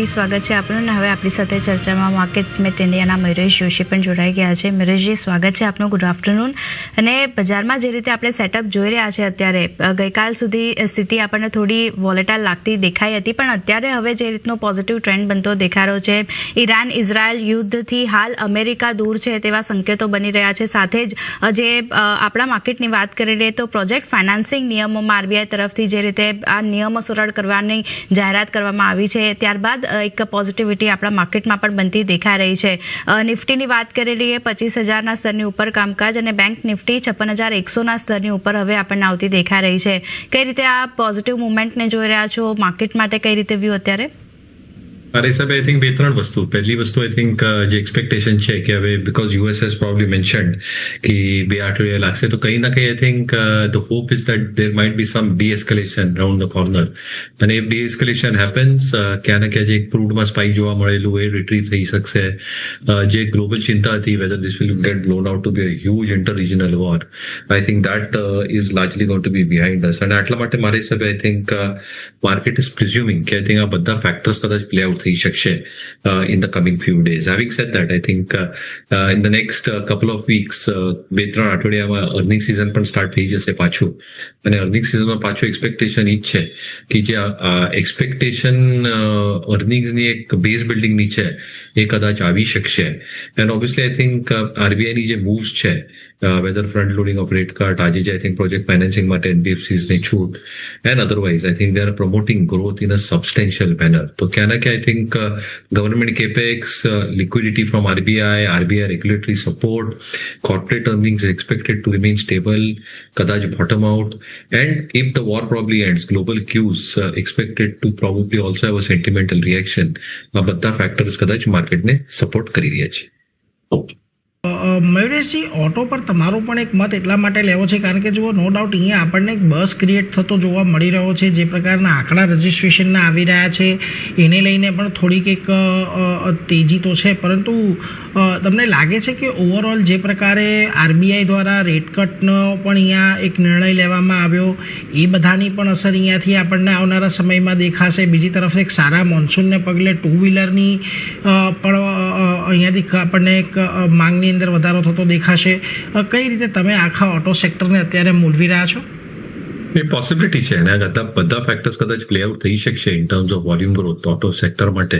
સ્વાગત છે આપનું ને હવે આપણી સાથે ચર્ચામાં માર્કેટ સ્મિથ ઇન્ડિયાના મયુરેશ જોશી પણ જોડાઈ ગયા છે. મયુરેશજી, સ્વાગત છે આપનું. Good afternoon. અને બજારમાં જે રીતે આપણે સેટઅપ જોઈ રહ્યા છે અત્યારે, ગઈકાલ સુધી સ્થિતિ આપણને થોડી વોલેટાઇલ લાગતી દેખાઈ હતી, પણ અત્યારે હવે જે રીતનો પોઝિટિવ ટ્રેન્ડ બનતો દેખાઈ રહ્યો છે, ઈરાન ઇઝરાયલ યુદ્ધથી હાલ અમેરિકા દૂર છે તેવા સંકેતો બની રહ્યા છે. સાથે જ જે આપણા માર્કેટની વાત કરી લઈએ તો પ્રોજેક્ટ ફાઇનાન્સિંગ નિયમોમાં આરબીઆઈ તરફથી જે રીતે આ નિયમો સરળ કરવાની જાહેરાત કરવામાં આવી છે, ત્યારબાદ એક પોઝિટિવિટી આપણા માર્કેટમાં પણ બનતી દેખાઈ રહી છે. નિફ્ટીની વાત કરી લઈએ, 25,000ના સ્તરની ઉપર કામકાજ અને બેંક નિફ્ટી 56,100ના સ્તરની ઉપર હવે આપણને આવતી દેખાઈ રહી છે. કઈ રીતે આ પોઝિટિવ મુવમેન્ટને જોઈ રહ્યા છો? માર્કેટ માટે કઈ રીતે વ્યૂ અત્યારે? મારા હિસાબે આઈ થિંક બે ત્રણ વસ્તુ. પહેલી વસ્તુ આઈ થિંક જે એક્સપેક્ટેશન છે કે હવે because US has probably mentioned કે 2 અઠવાડિયા લાગશે, તો કંઈ ના કંઈ I think the hope is that there might be some de-escalation round the corner. અને ઇફ ડી-એસ્કેલેશન હેપન્સ, ક્યાં ને ક્યાં જે એક ક્રૂડમાં સ્પાઇક જોવા મળેલું એ રિટ્રીટ થઈ શકશે. જે ગ્લોબલ ચિંતા હતી whether this will get blown out to be a huge interregional war, I think that is largely going to be behind us. અને આટલા માટે મારા હિસાબે I think market is presuming કે આઈ થિંક આ બધા ફેક્ટર્સ કદાચ play out થઈ શકશે in the coming few days. Having said that, I think in the next couple of weeks, 2-3 અઠવાડિયામાં અર્નિંગ સિઝન પણ સ્ટાર્ટ થઈ જશે પાછું. અને અર્નિંગ સિઝનમાં પાછું એક્સપેક્ટેશન એ જ છે કે જે એક્સપેક્ટેશન અર્નિંગ્સની એક બેઝ બિલ્ડિંગની છે એ કદાચ આવી શકશે. એન્ડ ઓબ્વિયસલી આઈ થિંક આરબીઆઈની જે મૂવ્સ છે, whether front loading of rate cut, આજે જે I think project financing માટે NBFCs ની છૂટ, and otherwise I think they are promoting growth in a substantial manner. તો ક્યાં ના ક્યાં I think government capex, liquidity from RBI regulatory support, corporate earnings is expected to remain stable, કદાચ bottom out, and if the war probably ends, global cues expected to probably also have a sentimental reaction. આ બધા factors કદાચ માર્કેટને support કરી રહ્યા છે. મયુરેશજી, auto પર તમારો પણ એક મત એટલા માટે લેવો છે કારણ કે જુઓ, નો ડાઉટ અહીંયા આપણને એક બસ ક્રિએટ થતો જોવા મળી રહ્યો છે. જે પ્રકારના આંકડા રજિસ્ટ્રેશનના આવી રહ્યા છે એને લઈને પણ થોડીક એક તેજી તો છે, પરંતુ તમને લાગે છે કે ઓવરઓલ જે પ્રકારે આરબીઆઈ દ્વારા રેટ કટનો પણ અહીંયા એક નિર્ણય લેવામાં આવ્યો, એ બધાની પણ અસર અહીંયાથી આપણને આવનારા સમયમાં દેખાશે. બીજી તરફ એક સારા મોન્સૂનને પગલે ટુ વ્હીલરની પણ અહીંયાથી આપણને એક માંગની અંદર વધારો થતો દેખાશે. કઈ રીતે તમે આખા ઓટો સેક્ટરને અત્યારે મૂલવી રહ્યા છો? એ પોસિબિલિટી છે અને બધા ફેક્ટર્સ કદાચ પ્લે આઉટ થઈ શકશે in terms of volume growth auto sector માટે.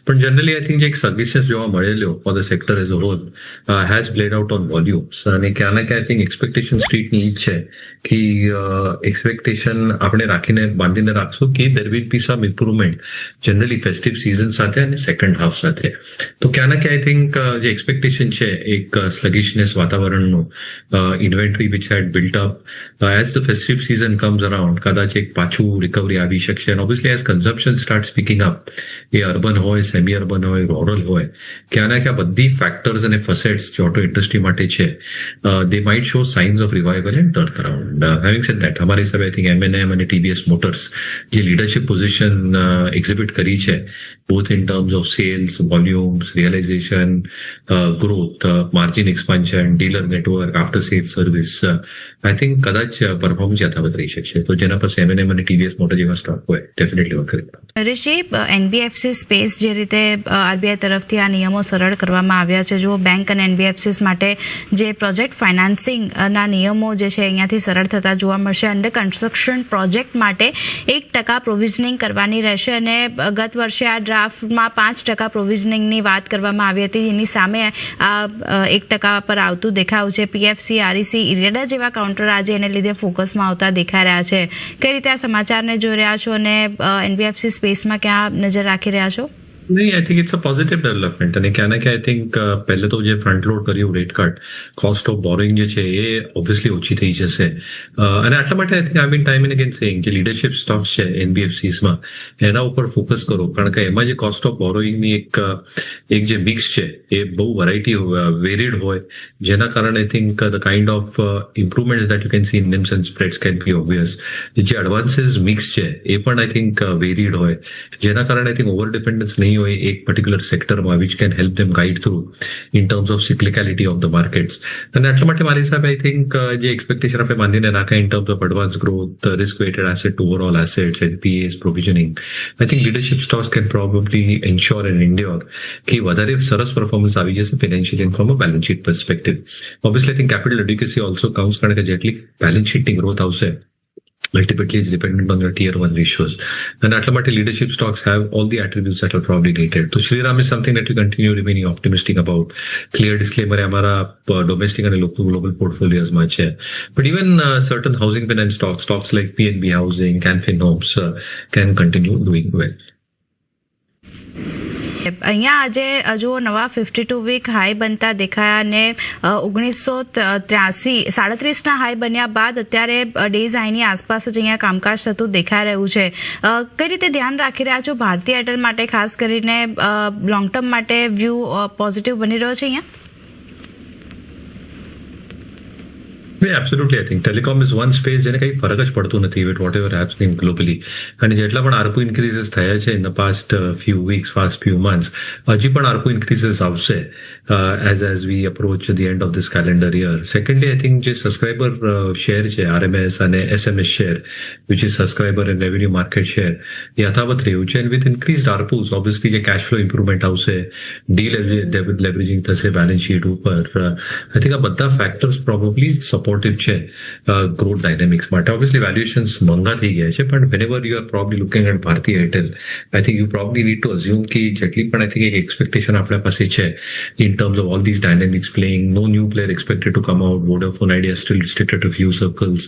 પણ જનરલી આઈ થિંક જે એક સર્વિસીસ જોવા મળેલો for the sector as a whole has played out on volumes. અને ક્યાં ના ક્યાં આઈ થિંક એક્સપેક્ટેશન સ્ટ્રીટની ઈ જ છે કે એક્સપેક્ટેશન આપણે બાંધીને રાખશું કે there will be some improvement generally festive season સાથે અને સેકન્ડ હાફ સાથે. તો ક્યાં ના ક્યાં આઈ થિંક જે એક્સપેક્ટેશન છે એક સ્લગિશનેસ વાતાવરણનું, inventory which had built up as the festive season comes around, કદાચ એક પાછું રિકવરી આવી શકશે. and obviously as consumption starts picking up, A urban હોય, સેમી અર્બન હોય, રૂરલ હોય, ક્યાં ના ક્યાં બધી ફેક્ટર્સ અને ફસેટ્સ જે ઓટો ઇન્ડસ્ટ્રી માટે છે, they might show signs of revival and turnaround. Having said that, અમારા હિસાબે આઈ થિંક M&M અને TVS મોટર્સ જે લીડરશિપ પોઝિશન એક્ઝિબિટ કરી છે, both in terms of sales, volumes, realization, growth, margin expansion, dealer network, after sales service, I think કદાચ performance યથાવત રહી શકશે. તો જેના પર M&M અને TVS મોટર જેવા સ્ટોક હોય ડેફિનેટલી વર્ક કરે. નરેશજી, એનબીએફસી સ્પેસ જે રીતે આરબીઆઈ તરફથી આ નિયમો સરળ કરવામાં આવ્યા છે, જો બેંક અને એનબીએફસીસ માટે જે પ્રોજેક્ટ ફાઇનાન્સિંગના નિયમો જે છે અહીંયાથી સરળ થતા જોવા મળશે. અંડર કન્સ્ટ્રક્શન પ્રોજેક્ટ માટે 1% પ્રોવિઝનિંગ કરવાની રહેશે અને ગત વર્ષે આ ડ્રાફ્ટમાં 5% પ્રોવિઝનિંગની વાત કરવામાં આવી હતી, એની સામે આ 1% પર આવતું દેખાયું છે. પીએફસી, આરઈસી, ઇરેડા જેવા કાઉન્ટર આજે એને લીધે ફોકસમાં આવતા દેખાઈ રહ્યા છે. કઈ રીતે આ સમાચારને જોઈ રહ્યા છો અને એનબીએફસી સ્પેસમાં ક્યાં નજર રાખી રહ્યા છો? નહીં, I think it's a positive development. અને ક્યાં ના ક્યાં આઈ થિંક પહેલે તો જે ફ્રન્ટ લોડ કર્યું rate cut, cost of borrowing જે છે એ ઓબ્વિયસલી ઓછી થઈ જશે. અને આટલા માટે I think I been time and again saying જે લીડરશિપ સ્ટોક્સ છે એનબીએફસીસમાં એના ઉપર ફોકસ કરો, કારણ કે એમાં જે કોસ્ટ ઓફ બોરોઈંગની એક જે મિક્સ છે એ બહુ વેરાયટી વેરિડ હોય, જેના કારણે I think the kind of improvement that you can see in NIMs and spreads can be obvious. જે એડવાન્સીસ મિક્સ છે એ પણ આઈ થિંક વેરિડ હોય, જેના કારણે આઈ થિંક ઓવર ડિપેન્ડન્સ નહીં નહીં હોય એક પર્ટિક્યુલર સેક્ટરમાં which can help them guide through in terms of cyclicality of the markets. અને એટલા માટે મારી હિસાબે આઈ થિંક જે એક્સપેક્ટેશન આપણે બાંધીને નાખ્યા in terms of advance growth, risk weighted asset, overall assets, NPAs, provisioning, I think leadership stocks can probably ensure and endure કે વધારે સરસ પરફોર્મન્સ આવી જશે financially and from a balance sheet perspective. Obviously I think capital adequacy also counts, કારણ કે જેટલી balance શીટની growth આવશે ultimately is dependent on your tier 1 ratios. And at the leadership stocks have all the attributes that are probably needed. So Shriram is something that we continue remaining optimistic about. Clear disclaimer, हमारा domestic and local global portfolios much है. But even certain housing finance stocks like PNB Housing, Canfin Homes can continue doing well. અહીંયા આજે જો નવા 52 week high બનતા દેખાયા અને 1937 high બન્યા બાદ અત્યારે ડેઝ હાઈની આસપાસ જ અહીંયા કામકાજ થતું દેખાઈ રહ્યું છે. કઈ રીતે ધ્યાન રાખી રહ્યા છો ભારતીય એરટેલ માટે, ખાસ કરીને લોંગ ટર્મ માટે વ્યૂ પોઝિટિવ બની રહ્યો છે અહીંયા? Yeah, absolutely. I think telecom is one space જેને કંઈ ફરક જ પડતું નથી with whatever happening globally. અને જેટલા પણ ARPU increases થયા છે in the past few weeks, past few months, હજી પણ ARPU increases આવશે as we approach the end of this calendar year. Secondly, I think જે subscriber share છે, RMS અને SMS share, which is subscriber and revenue market share, યથાવત રહ્યું છે. and with increased ARPUs, obviously જે cash flow improvement આવશે, leveraging થશે balance sheet ઉપર, I think આ બધા factors probably support છે ગ્રોથ ડાયનેમિક્સ માટે. ઓબ્વિયસલી વેલ્યુએશન્સ મોંઘા થઈ ગયા છે, પણ whenever you are probably looking at ભારતીય Airtel, I think you probably need to assume કે જેટલી પણ I think એક એક્સપેક્ટેશન આપણા પાસે છે in terms of all these dynamics playing, no new player expected to come out, Vodafone Idea still restricted to few circles,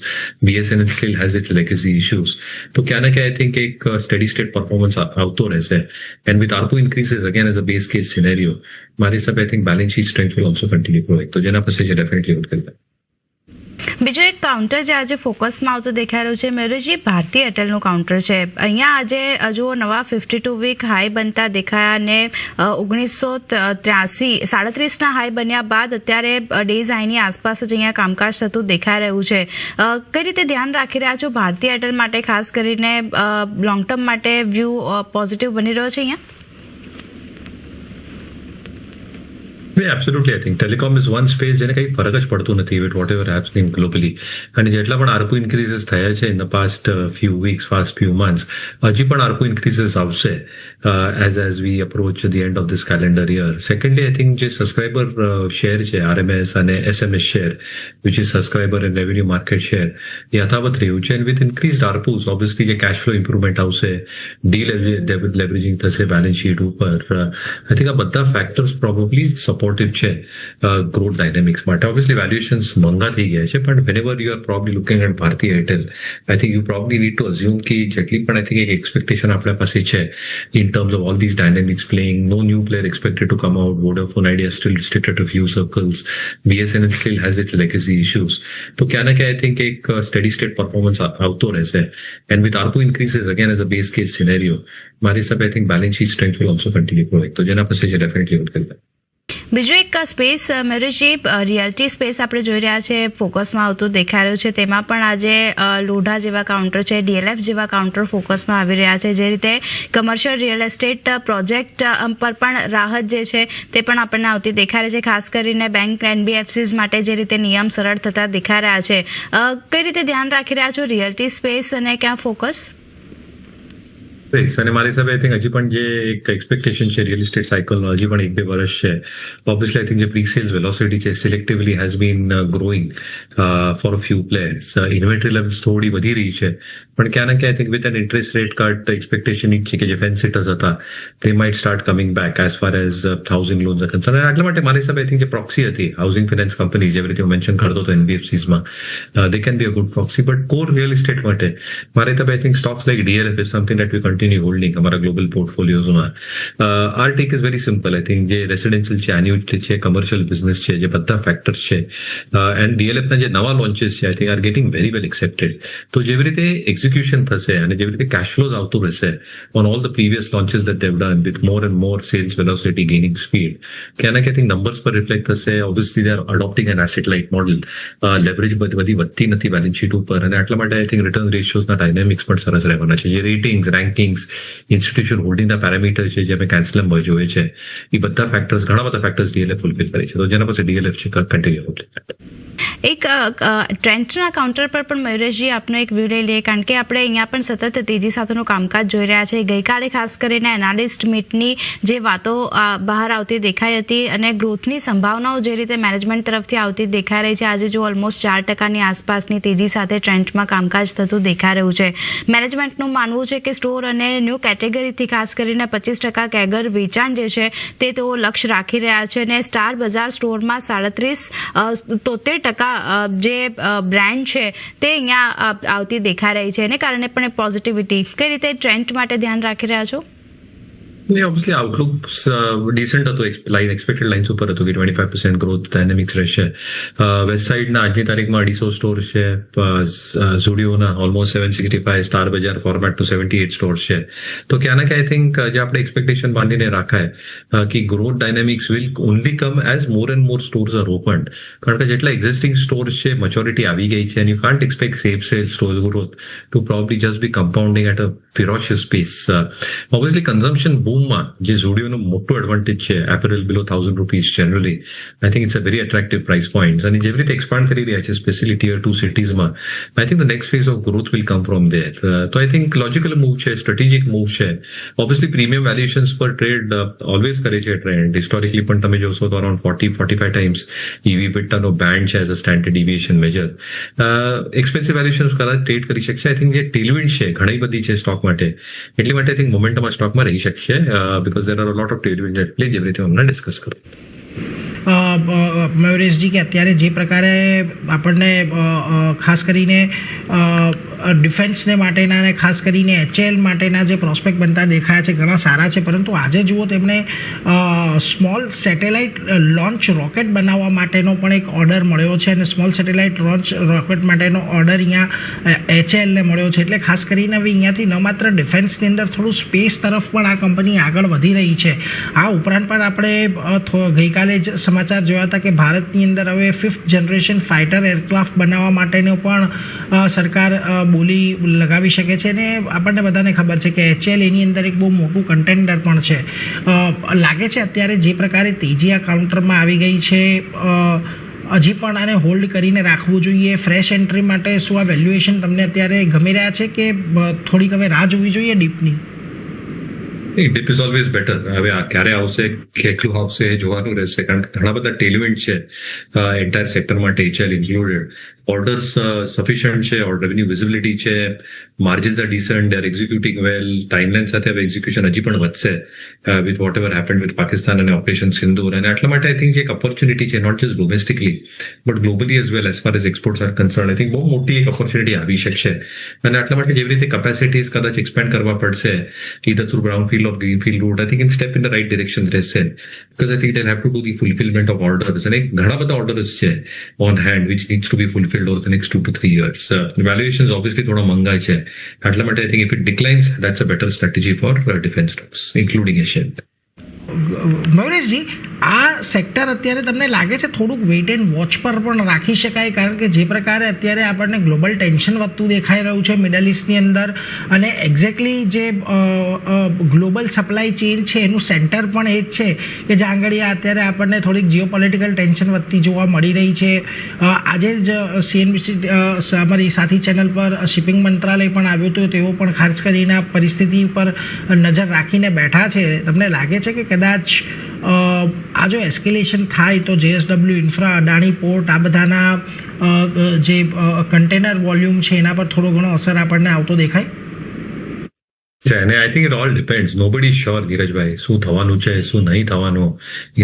BSNL still has its legacy issues. તો ક્યાં ના ક્યાં I think એક steady state performance આવતો રહેશે. And with ARPU increases again as a base case scenario, મારી હિસાબે I think balance sheet strength will also continue growing. તો જેના પાસે છે definitely would કરતા. બીજો એક કાઉન્ટર જે આજે ફોકસમાં આવતું દેખાઈ રહ્યું છે મેરુજી, ભારતીય એરટેલનું કાઉન્ટર છે. અહીંયા આજે જો નવા 52 વીક હાઈ બનતા દેખાયા અને 1937 હાઈ બન્યા બાદ અત્યારે ડેઝ હાઈની આસપાસ જ અહીંયા કામકાજ થતું દેખાઈ રહ્યું છે. કઈ રીતે ધ્યાન રાખી રહ્યા છો ભારતીય એરટેલ માટે, ખાસ કરીને લોંગ ટર્મ માટે વ્યૂ પોઝિટિવ બની રહ્યો છે અહીંયા? Yeah, absolutely. I think telecom is one space જેને કંઈ ફરક જ પડતું નથી with whatever happening globally. અને જેટલા પણ ARPU increases થયા છે in the past few weeks, past few months, હજી પણ ARPU increases આવશે as we approach the end of this calendar year. Secondly, I think જે subscriber share છે, RMS અને SMS share, which is subscriber and revenue market share, યથાવત રહ્યું છે. and with increased ARPUs, obviously જે cash flow improvement આવશે, leveraging થશે balance sheet ઉપર, I think આ બધા factors probably support છે ગ્રોથ ડાયનેમિક્સ માટે. ઓબ્વિયસલી વેલ્યુએશન્સ મોંઘા થઈ ગયા છે, પણ whenever you are probably looking at ભારતીય Airtel, I think you probably need to assume કે જેટલી પણ I think એક એક્સપેક્ટેશન આપણા પાસે છે in terms of all these dynamics playing, no new player expected to come out, Vodafone Idea still restricted to few circles, BSNL still has its legacy issues. તો ક્યાં ના ક્યાં I think એક steady state performance આવતો રહેશે. and with ARPU increases again as a base case scenario, મારી હિસાબે I think balance sheet strength will also continue growing. તો જેના પાસે છે definitely would કરતા. બીજું એક સ્પેસ મેરુજી, રિયલ્ટી સ્પેસ આપણે જોઈ રહ્યા છે ફોકસમાં આવતું દેખાઈ રહ્યું છે. તેમાં પણ આજે લોઢા જેવા કાઉન્ટર છે, DLF જેવા કાઉન્ટર ફોકસમાં આવી રહ્યા છે. જે રીતે કમર્શિયલ રિયલ એસ્ટેટ પ્રોજેક્ટ પર પણ રાહત જે છે તે પણ આપણને આવતી દેખાઈ રહી છે, ખાસ કરીને બેંક NBFCs માટે જે રીતે નિયમ સરળ થતા દેખાઈ રહ્યા છે. કઈ રીતે ધ્યાન રાખી રહ્યા છો રિયલ્ટી સ્પેસ અને ક્યાં ફોકસ? અને મારી હિસાબે આઈ થિંક હજી પણ જે એક એક્સપેક્ટેશન છે રિયલ એસ્ટેટ સાયકલનો, હજી પણ 1-2 વર્ષ છે. ઓબ્વિયસલી આઈ થિંક જે પ્રી સેલ્સ વેલોસિટી છે selectively has been growing for a few players. Inventory levels થોડી વધી રહી છે, પણ ક્યાં ના ક્યાં I think with an interest rate cut expectation છે કે જે ફેન્સ સિટર્સ હતા તે might start coming back as far as housing loans are concerned. અને એટલા માટે મારી હિસાબે આઈ થિંક જે પ્રોક્સી હતી હાઉસિંગ ફાઇનાન્સ કંપની, જેવી રીતે હું મેન્શન કરતો હતો NBFCsમાં, they can be a good proxy. But core real estate માટે મારી હિસાબે I think stocks like DLF is something that we continue holding અમારા ગ્લોબલ પોર્ટફોલિયોઝમાં. Our tech is very simple. I think જે રેસિડેન્શિયલ છે, એન્યુઇટી છે, commercial business છે, જે બધા ફેક્ટર્સ છે, એન્ડ DLFના જે નવા લોન્ચીસ છે I think are getting very well accepted. તો જેવી રીતે એક્ઝિક્યુશન થશે અને જેવી રીતે કેશ ફ્લોઝ આવતું રહેશે on all the previous launches that they've done with more and more sales velocity gaining speed ક્યાંના ક્યાંથી નંબર્સ પર રિફ્લેક્ટ થશે. Obviously they are adopting an asset light model. Leverage બધી વધતી નથી બેલેન્સ શીટ ઉપર અને એટલા માટે આઈ થિંક રિટર્ન રેશિયોઝના ડાયનેમિક્સ પણ સરસ રહેવાના છે. જે રેટિંગ્સ, રેન્કિંગ્સ, ઇન્સ્ટિટ્યુશન હોલ્ડિંગના પેરામીટર છે જે અમે કેન્સલમ બોય જોઈએ છે એ બધા ફેક્ટર્સ, ઘણા બધા ફેક્ટર્સ ડીએલએફ ફૂલફિલ કરે છે. તો જેના પાસે ડીએલએફ છે કન્ટિન્યુ. એક ટ્રેન્ડના કાઉન્ટર પર પણ મયુરેશજી આપનો એક વ્યૂ લઈ લઈએ, કારણ કે આપણે અહીંયા પણ સતત તેજી સાથેનું કામકાજ જોઈ રહ્યા છે. ગઈકાલે ખાસ કરીને એનાલિસ્ટ મીટની જે વાતો બહાર આવતી દેખાઈ હતી અને ગ્રોથની સંભાવનાઓ જે રીતે મેનેજમેન્ટ તરફથી આવતી દેખાઈ રહી છે, આજે જો ઓલમોસ્ટ 4% આસપાસની તેજી સાથે ટ્રેન્ડમાં કામકાજ થતું દેખાઈ રહ્યું છે. મેનેજમેન્ટનું માનવું છે કે સ્ટોર અને ન્યૂ કેટેગરીથી ખાસ કરીને 25% કેગર વેચાણ જે છે તે તેઓ લક્ષ્ય રાખી રહ્યા છે અને સ્ટાર બજાર સ્ટોરમાં 73% જે બ્રાન્ડ છે તે અહીંયા આવતી દેખાઈ રહી છે. એને કારણે પણ પોઝિટિવિટી કઈ રીતે ટ્રેન્ડ માટે ધ્યાન રાખી રહ્યા છો? ઓબ્વિયસલી આઉટલુક ડિસન્ટ હતો. એક્સપેક્ટેડ લાઇન્સ ઉપર હતું કે 25% ગ્રોથ ડાયનેમિક્સ રહેશે. વેસ્ટ સાઇડના આજની તારીખમાં 250 સ્ટોર છે. ઝુડિયોના ઓલમોસ્ટ 765, સ્ટાર બજાર ફોર્મેટ ટુ 78 સ્ટોર છે. તો ક્યાં આઈ થિંક જે આપણે એક્સપેક્ટેશન બાંધીને રાખાય કે growth dynamics will only come as more and more stores are open. કારણ કે જેટલા એક્ઝિસ્ટિંગ સ્ટોર્સ છે મેચ્યોરિટી આવી ગઈ છે and you can't expect sale store growth to probably just be compounding at a ferocious pace. Obviously consumption બૂમમાં જે ઝુડિયોનો મોટો એડવાન્ટેજ છે, apparel below ₹1,000 generally, I think it's a very attractive price point અને જેવી રીતે એક્સપાન્ડ કરી રહ્યા છે સ્પેશિયલી ટિયર 2 સિટીઝમાં, I think the next phase of growth will come from there. તો આઈ થિંક લોજિકલ મૂવ છે, સ્ટ્રેટેજિક મૂવ છે. ઓબ્વિયસલી પ્રીમિયમ વેલ્યુએશન્સ પર ટ્રેડ ઓલવેઝ કરે છે ટ્રેન્ડ. હિસ્ટોરિકલી પણ તમે જોશો તો અરાઉન્ડ 40-45 ટાઈમ્સ EV/EBITDA બેન્ડ છે as a standard deviation major. Expensive valuations કદાચ ટ્રેડ કરી શકશે. આઈ થિંક જે ટેલવિન્ડ છે ઘણી બધી છે સ્ટોક માટે, એટલી માટે આઈ થિંક મોમેન્ટમ આ સ્ટોકમાં રહી શકશે because there are a lot of tailwinds at play, જેવી રીતે હમણાં ડિસ્કસ કરું. મયુરેશજી કે અત્યારે જે પ્રકારે આપણને ખાસ કરીને ડિફેન્સને માટેના અને ખાસ કરીને HAL માટેના જે પ્રોસ્પેક્ટ બનતા દેખાયા છે ઘણા સારા છે, પરંતુ આજે જુઓ તેમને સ્મોલ સેટેલાઇટ લોન્ચ રોકેટ બનાવવા માટેનો પણ એક ઓર્ડર મળ્યો છે અને સ્મોલ સેટેલાઇટ લોન્ચ રોકેટ માટેનો ઓર્ડર અહીંયા HALને મળ્યો છે. એટલે ખાસ કરીને હવે અહીંયાથી ન માત્ર ડિફેન્સની અંદર થોડું સ્પેસ તરફ પણ આ કંપની આગળ વધી રહી છે. આ ઉપરાંત પણ આપણે ગઈકાલે જ સમાચાર જોયા હતા કે ભારતની અંદર હવે 5th જનરેશન ફાઇટર એરક્રાફ્ટ બનાવવા માટેનો પણ સરકાર બોલી લગાવી શકે છે અને આપણને બધાને ખબર છે કે HAL એની અંદર એક બહુ મોટું કન્ટેન્ડર પણ છે. લાગે છે અત્યારે જે પ્રકારે તેજી આ કાઉન્ટરમાં આવી ગઈ છે, હજી પણ આને હોલ્ડ કરીને રાખવું જોઈએ? ફ્રેશ એન્ટ્રી માટે શું આ વેલ્યુએશન તમને અત્યારે ગમી રહ્યા છે કે થોડીક હવે રાહ જોવી જોઈએ ડીપની? Dip is always better. હવે આ ક્યારે આવશે, કેટલું આવશે એ જોવાનું રહેશે, કારણ કે ઘણા બધા ટેલવિન્ડ છે એન્ટાયર સેક્ટર માટે, HAL ઇન્ક્લુડેડ. ઓર્ડર્સ સફિશિયન્ટ છે, રેવન્યુ વિઝિબિલિટી છે, margins are decent, they are executing well. Timeline સાથે હવે એક્ઝિક્યુશન હજી પણ વધશે with whatever happened with Pakistan અને ઓપરેશન સિંદૂર. અને એટલા માટે આઈ થિંક જે એક ઓપોર્ચ્યુનિટી છે, not just domestically but globally as well as far as exports are concerned, I think બહુ મોટી એક ઓપોર્ચ્યુનિટી આવી શકશે. અને એટલા માટે જેવી રીતે કેપેસિટીઝ કદાચ એક્સપેન્ડ કરવા પડશે either through brownfield or greenfield route, I think in step in the right direction રહેશે. Because I think they have to do the fulfilment of orders અને ઘણા બધા ઓર્ડર્સ છે on hand which needs to be fulfilled over the next 2 to 3 years. Valuations obviously થોડા મંગા છે, એટલા માટે I think if it declines, that's a better strategy for defense stocks, including Asian. મયુરેશજી, આ sector અત્યારે તમને લાગે છે થોડુંક વેઇટ એન્ડ વોચ પર પણ રાખી શકાય? કારણ કે જે પ્રકારે અત્યારે આપણને ગ્લોબલ ટેન્શન વધતું દેખાઈ રહ્યું છે મિડલ ઇસ્ટની અંદર અને એક્ઝેક્ટલી જે ગ્લોબલ સપ્લાય ચેઇન છે એનું સેન્ટર પણ એ જ છે કે જ્યાં આગળ અત્યારે આપણને થોડીક જીઓપોલિટિકલ ટેન્શન વધતી જોવા મળી રહી છે. આજે જ CNBC અમારી સાથી ચેનલ પર શિપિંગ મંત્રાલય પણ આવ્યું હતું, તેઓ પણ ખાસ કરીને પરિસ્થિતિ પર નજર રાખીને બેઠા છે. તમને લાગે છે કે કદાચ આ જો એસ્કેલેશન થાય તો JSW ઇન્ફ્રા, અદાણી પોર્ટ, આ બધાના જે કન્ટેનર વોલ્યુમ છે એના પર થોડો ઘણો અસર આપણને આવતો દેખાય? છે અને I think it all depends nobody sure નીરજભાઈ શું થવાનું છે શું નહીં થવાનું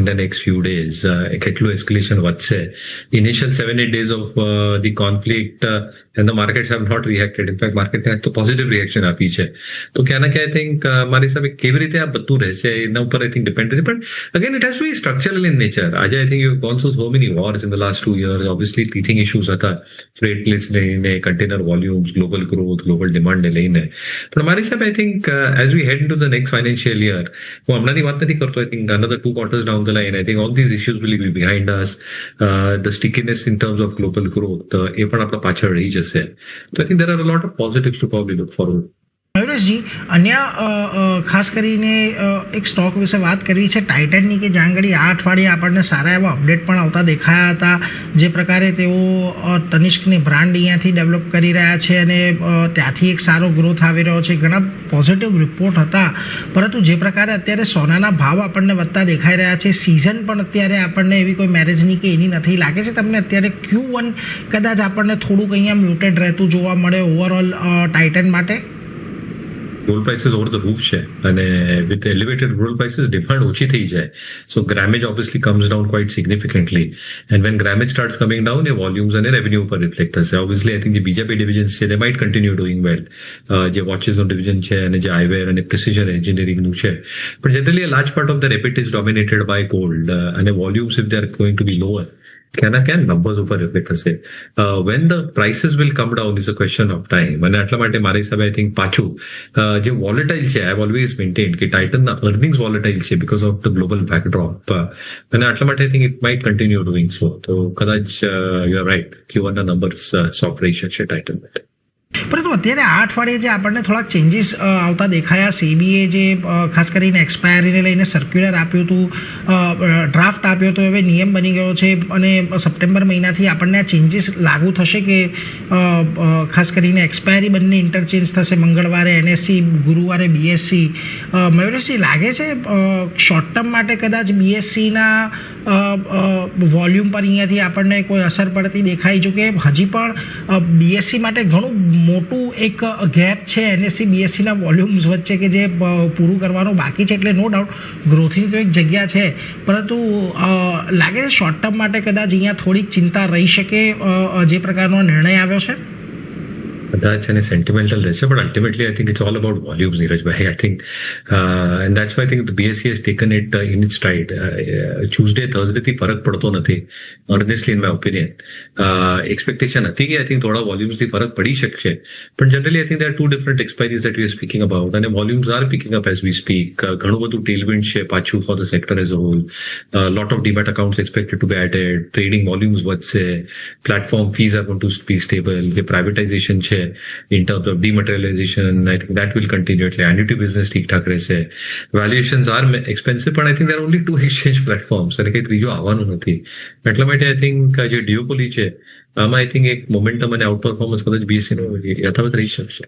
in the next few days કેટલું એસ્કેલેશન વધશે initial 7-8 days of the conflict and the markets have not reacted in fact માર્કેટને તો પોઝિટિવ રિએક્શન આપી છે તો ક્યાં ના ક્યાં આઈ થિંક મારી હિસાબે કેવી રીતે આ બધું રહેશે એના ઉપર આઈ થિંક ડિપેન્ડ છે પણ again it has to be structural in nature આજે I think you gone through so many wars in the last 2 years obviously teething issues હતા ફ્રેટ રેટ્સ લઈને container volumes global growth global ડિમાન્ડને લઈને પણ મારી હિસાબે I think as we head into the next financial year, હું હમણાંની વાત નથી કરતો. I think another 2 quarters down the line, I think all these issues will be behind us. The stickiness in terms of global growth, એ પણ આપણા પાછળ રહી જશે. So I think there are a lot of positives to probably look forward. મયુરેશજી, અન્ય ખાસ કરીને એક stock વિશે વાત કરવી છે ટાઇટનની કે જ્યાં આગળ આ અઠવાડિયે આપણને સારા એવા અપડેટ પણ આવતા દેખાયા હતા. જે પ્રકારે તેઓ તનિષ્કની બ્રાન્ડ અહીંયાથી ડેવલપ કરી રહ્યા છે અને ત્યાંથી એક સારો ગ્રોથ આવી રહ્યો છે. ઘણા પોઝિટિવ રિપોર્ટ હતા, પરંતુ જે પ્રકારે અત્યારે સોનાના ભાવ આપણને વધતા દેખાઈ રહ્યા છે, સિઝન પણ અત્યારે આપણને એવી કોઈ મેરેજની કે એની નથી. લાગે છે તમને અત્યારે Q1 કદાચ આપણને થોડુંક અહીંયા મ્યુટેડ રહેતું જોવા મળે ઓવરઓલ ટાઇટન માટે? Gold prices over the roof છે અને with elevated gold prices demand ઓછી થઈ જાય. So grammage obviously comes down quite significantly and when grammage starts coming down the volumes અને revenue ઉપર reflect થશે. Obviously I think the બીજા બે divisions છે they might continue doing well. જે watches નો division છે અને જે eyewear અને precision engineering નું છે, but generally a large part of their EBIT is dominated by gold અને volumes if they are going to be lower can numbers ઉપર reflect થશે. When the prices will come down is a question of time અને એટલા માટે મારા હિસાબે I think પાછું જે વોલેટાઇલ છે આઈ ઓલવેઝ મેન્ટેન કે ટાઇટનના અર્નિંગ્સ વોલેટાઇલ છે because of the global backdrop અને એટલા માટે I think it might continue doing so. તો કદાચ યુ આર રાઇટ Q1 ના નંબર્સ સોફ્ટ રહી શકશે ટાઇટન માટે. પરંતુ અત્યારે આ અઠવાડિયે જે આપણને થોડાક ચેન્જીસ આવતા દેખાયા, સેબીએ જે ખાસ કરીને એક્સપાયરીને લઈને સર્ક્યુલર આપ્યું હતું, ડ્રાફ્ટ આપ્યો હતો, હવે નિયમ બની ગયો છે અને સપ્ટેમ્બર મહિનાથી આપણને આ ચેન્જીસ લાગુ થશે કે ખાસ કરીને એક્સપાયરી બંને ઇન્ટરચેન્જ થશે, મંગળવારે NSE, ગુરુવારે BSE. મયુરેશજી, લાગે છે શોર્ટ ટર્મ માટે કદાચ BSEના વોલ્યુમ પર અહીંયાથી આપણને કોઈ અસર પડતી દેખાય? જો કે હજી પણ BSE માટે ઘણું મોટું એક ગેપ છે NSE BSEના વોલ્યુમ્સ વચ્ચે કે જે પૂરું કરવાનું બાકી છે, એટલે નો ડાઉટ ગ્રોથની તો એક જગ્યા છે, પરંતુ લાગે છે શોર્ટ ટર્મ માટે કદાચ અહીંયા થોડીક ચિંતા રહી શકે જે પ્રકારનો નિર્ણય આવ્યો છે? કદાચ અને સેન્ટિમેન્ટલ રહેશે પણ ultimately I think it's all about volumes નીરજભાઈ. I think and that's why I think the BSE has taken it in its stride. Tuesday થર્સડેથી ફરક પડતો નથી honestly in my opinion. Expectation હતી કે આઈ થિંક થોડા વોલ્યુમ્સથી ફરક પડી શકશે, પણ generally I think there 2 different expiries that we are speaking about અને volumes are picking up as we speak. ઘણું બધું ટેલવિન્ડ છે પાછું for the sector as a whole. Lot of demat accounts expected to be added, trading volumes વધશે, platform fees are going to be stable. જે privatisation છે in terms of dematerialization, I think that will continue. એટલે annuity business ઠીક ઠાક રહેશે. Valuations are expensive, but I think there are only 2 exchange platforms અને કંઈ ત્રીજો આવવાનું નથી. એટલા માટે આઈ થિંક જે ડિયોપોલી છે આમાં આઈ થિંક એક મોમેન્ટમ અને આઉટ પરફોર્મન્સ કદાચ BSE નો યથાવત રહી શકશે.